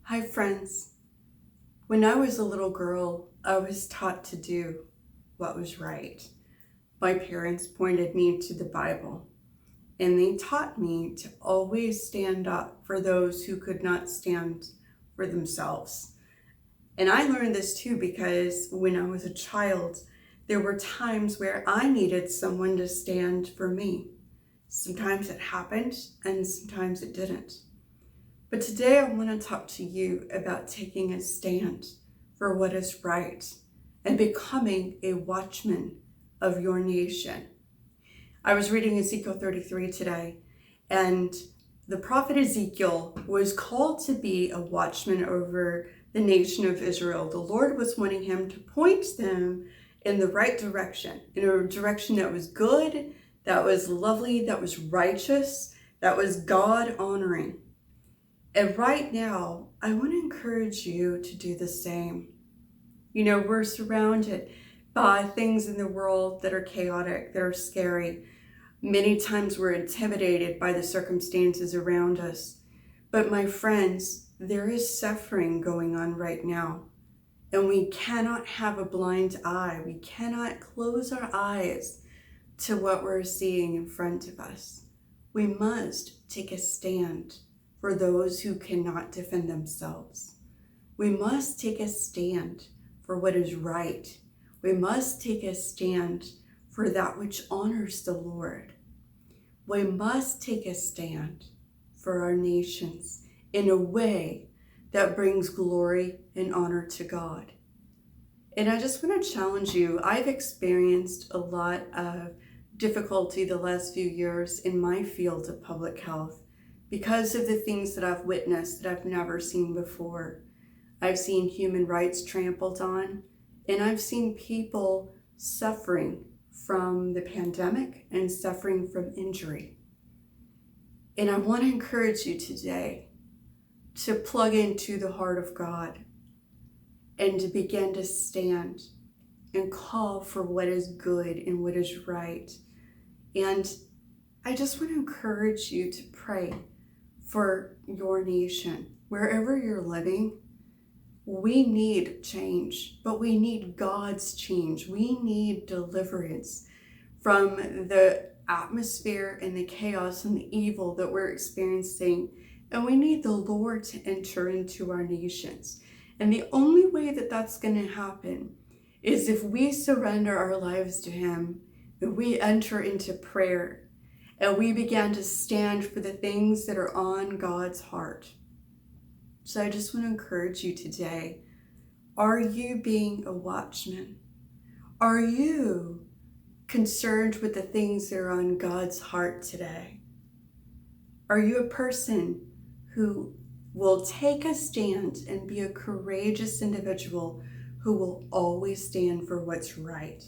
Hi, friends. When I was a little girl, I was taught to do what was right. My parents pointed me to the Bible, and they taught me to always stand up for those who could not stand for themselves. And I learned this too because when I was a child, there were times where I needed someone to stand for me. Sometimes it happened, and sometimes it didn't. But today I want to talk to you about taking a stand for what is right and becoming a watchman of your nation. I was reading Ezekiel 33 today, and the prophet Ezekiel was called to be a watchman over the nation of Israel. The Lord was wanting him to point them in the right direction, in a direction that was good, that was lovely, that was righteous, that was God honoring. And right now, I want to encourage you to do the same. You know, we're surrounded by things in the world that are chaotic, that are scary. Many times we're intimidated by the circumstances around us. But my friends, there is suffering going on right now. And we cannot have a blind eye. We cannot close our eyes to what we're seeing in front of us. We must take a stand for those who cannot defend themselves. We must take a stand for what is right. We must take a stand for that which honors the Lord. We must take a stand for our nations in a way that brings glory and honor to God. And I just want to challenge you. I've experienced a lot of difficulty the last few years in my field of public health because of the things that I've witnessed that I've never seen before. I've seen human rights trampled on, and I've seen people suffering from the pandemic and suffering from injury. And I want to encourage you today to plug into the heart of God and to begin to stand and call for what is good and what is right. And I just want to encourage you to pray for your nation. Wherever you're living, we need change, but we need God's change. We need deliverance from the atmosphere and the chaos and the evil that we're experiencing. And we need the Lord to enter into our nations. And the only way that that's going to happen is if we surrender our lives to Him, and we enter into prayer, and we begin to stand for the things that are on God's heart. So I just want to encourage you today. Are you being a watchman? Are you concerned with the things that are on God's heart today? Are you a person who will take a stand and be a courageous individual who will always stand for what's right?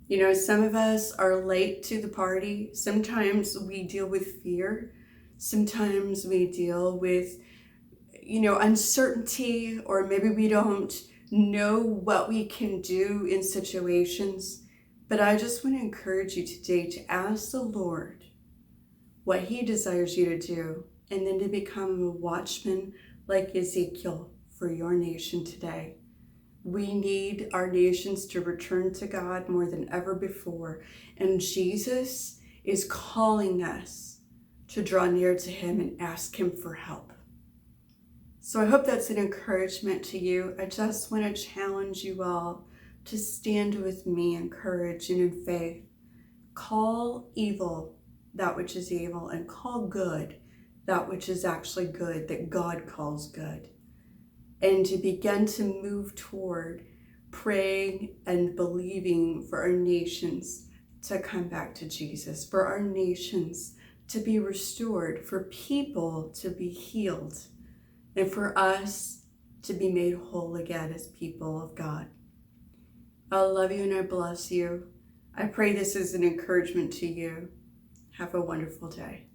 You know, some of us are late to the party. Sometimes we deal with fear. Sometimes we deal with, uncertainty, or maybe we don't know what we can do in situations. But I just want to encourage you today to ask the Lord what He desires you to do, and then to become a watchman like Ezekiel for your nation today. We need our nations to return to God more than ever before. And Jesus is calling us to draw near to Him and ask Him for help. So I hope that's an encouragement to you. I just want to challenge you all to stand with me in courage and in faith. Call evil that which is evil, and call good that which is actually good, that God calls good. And to begin to move toward praying and believing for our nations to come back to Jesus, for our nations to be restored, for people to be healed, and for us to be made whole again as people of God. I love you and I bless you. I pray this is an encouragement to you. Have a wonderful day.